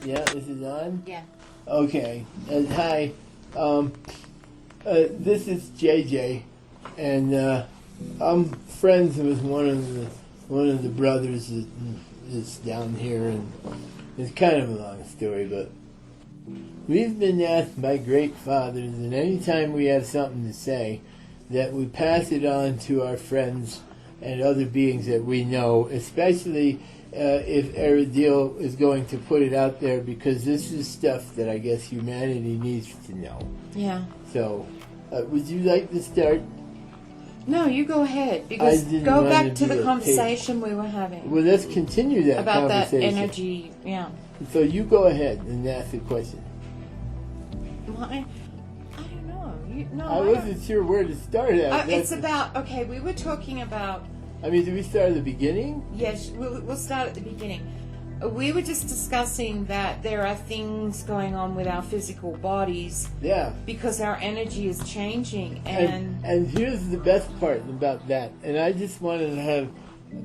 Yeah, is it on? Yeah. Okay. Hi. This is JJ, and I'm friends with one of the brothers that's down here, and it's kind of a long story, but we've been asked by great fathers, and anytime we have something to say, that we pass it on to our friends and other beings that we know, especially if Eridil is going to put it out there, because this is stuff that I guess humanity needs to know. Yeah. So, would you like to start? No, you go ahead, because go back to the conversation we were having. Well, let's continue that about conversation. That energy, yeah. So you go ahead and ask the question. Well, I don't know. I wasn't sure where to start at. It's about, okay, we were talking about... I mean, do we start at the beginning? Yes, we'll start at the beginning. We were just discussing that there are things going on with our physical bodies. Yeah. Because our energy is changing. And here's the best part about that. And I just wanted to have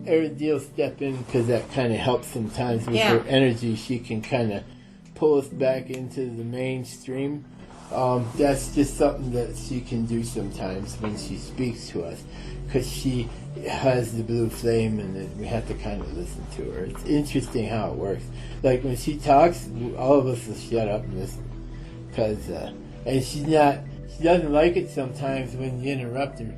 Eridil step in, because that kind of helps sometimes with her energy. She can kind of pull us back into the mainstream. That's just something that she can do sometimes when she speaks to us, because she has the blue flame, and we have to kind of listen to her. It's interesting how it works. Like when she talks, all of us will shut up and listen, because and she doesn't like it sometimes when you interrupt her,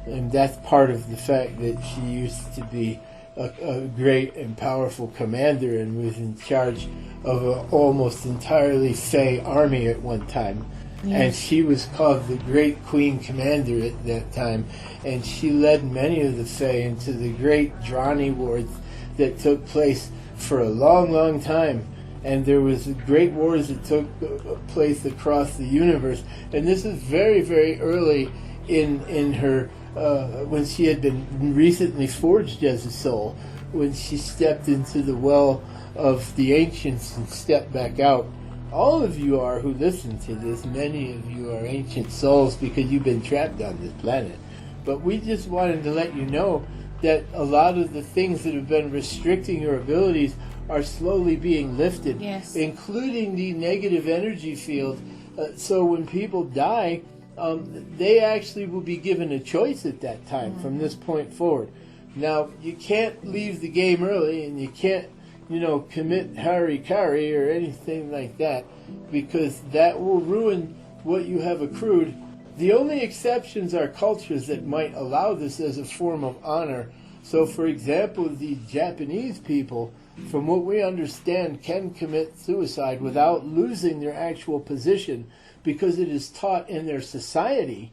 and that's part of the fact that she used to be a great and powerful commander and was in charge of an almost entirely Fey army at one time. Yes. And she was called the Great Queen Commander at that time, and she led many of the Fae into the great Dranee wars that took place for a long, long time. And there was great wars that took place across the universe. And this is very, very early in her, when she had been recently forged as a soul, when she stepped into the well of the ancients and stepped back out. All of you are who listen to this. Many of you are ancient souls because you've been trapped on this planet. But we just wanted to let you know that a lot of the things that have been restricting your abilities are slowly being lifted, yes, including the negative energy field. So when people die, they actually will be given a choice at that time from this point forward. Now, you can't leave the game early, and you can't commit harikari or anything like that, because that will ruin what you have accrued. The only exceptions are cultures that might allow this as a form of honor. So, for example, the Japanese people, from what we understand, can commit suicide without losing their actual position, because it is taught in their society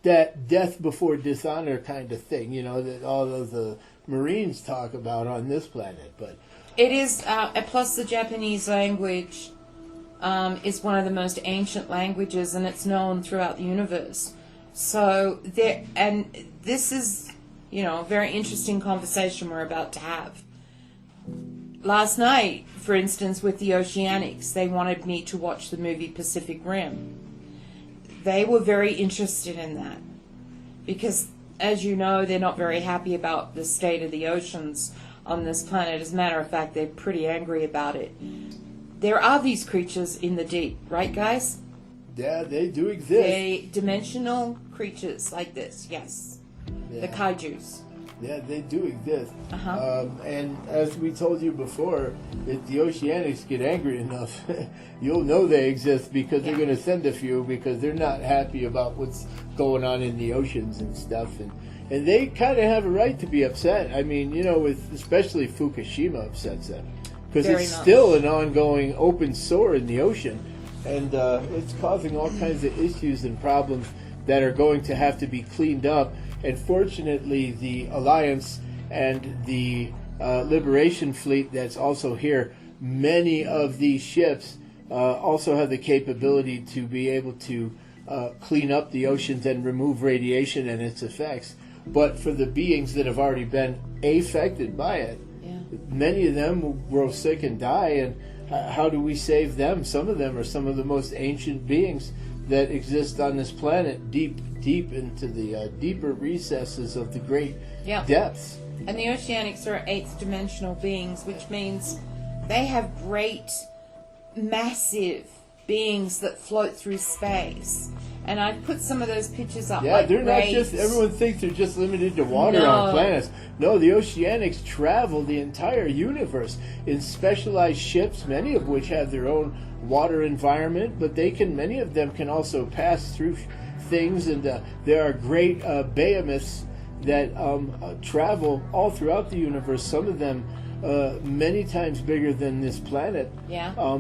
that death before dishonor kind of thing, that all of the Marines talk about on this planet. But it is, plus the Japanese language is one of the most ancient languages, and it's known throughout the universe. So this is, a very interesting conversation we're about to have. Last night, for instance, with the Oceanics, they wanted me to watch the movie Pacific Rim. They were very interested in that because, as you know, they're not very happy about the state of the oceans on this planet. As a matter of fact, they're pretty angry about it. There are these creatures in the deep, right, guys? Yeah, they do exist. They dimensional creatures like this, yes. Yeah. The kaijus. Yeah, they do exist. And as we told you before, if the Oceanics get angry enough, you'll know they exist, because they're going to send a few, because they're not happy about what's going on in the oceans and stuff. And they kind of have a right to be upset. I mean, with especially Fukushima upsets them, because it's still an ongoing open sore in the ocean, and it's causing all kinds of issues and problems that are going to have to be cleaned up. And fortunately, the Alliance and the Liberation Fleet that's also here, many of these ships also have the capability to be able to clean up the oceans and remove radiation and its effects. But for the beings that have already been affected by it, many of them will grow sick and die. And how do we save them? Some of them are some of the most ancient beings that exist on this planet, deep into the deeper recesses of the great depths. And the Oceanics are eighth dimensional beings, which means they have great massive beings that float through space. And I put some of those pictures up. Yeah, like they're graves. not just, everyone thinks they're just limited to water on planets. No, the Oceanics travel the entire universe in specialized ships, many of which have their own water environment, but many of them can also pass through things, and there are great behemoths that travel all throughout the universe, some of them many times bigger than this planet. Yeah.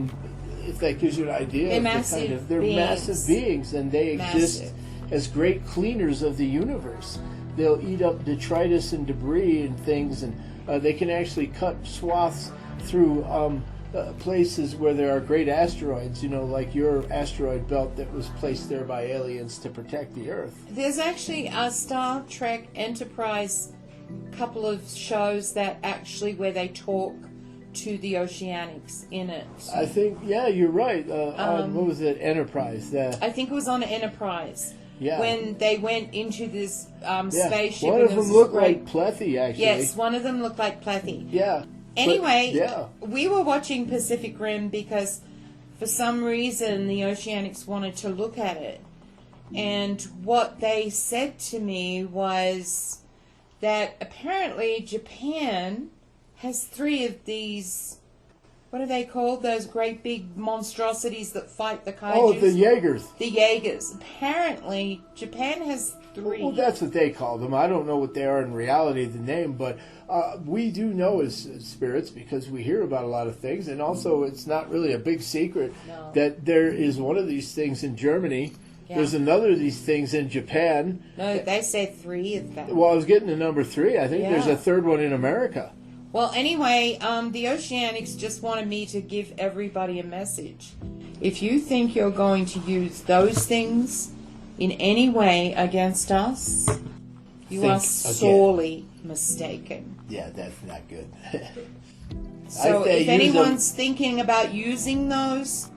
If that gives you an idea, They're of massive they're beings. massive beings, and they exist as great cleaners of the universe. They'll eat up detritus and debris and things, and they can actually cut swaths through places where there are great asteroids, like your asteroid belt that was placed there by aliens to protect the Earth. There's actually a Star Trek Enterprise couple of shows that actually where they talk to the Oceanics in it. I think, yeah, you're right. On, what was it, Enterprise? I think it was on Enterprise. Yeah. When they went into this spaceship. One of them looked like Plethy, actually. Yes, one of them looked like Plethy. Yeah. Anyway, we were watching Pacific Rim because for some reason the Oceanics wanted to look at it. And what they said to me was that apparently Japan has 3 of these, what are they called? Those great big monstrosities that fight the kaijus? Oh, the Jaegers. The Jaegers. Apparently, Japan has 3. Well, that's what they call them. I don't know what they are in reality, the name, but we do know as spirits because we hear about a lot of things, and also it's not really a big secret that there is one of these things in Germany. Yeah. There's another of these things in Japan. No, they said 3 of them. Well, I was getting to number 3. I think there's a 3rd one in America. Well, anyway, the Oceanics just wanted me to give everybody a message. If you think you're going to use those things in any way against us, you are sorely mistaken. Yeah, that's not good. So if anyone's thinking about using those,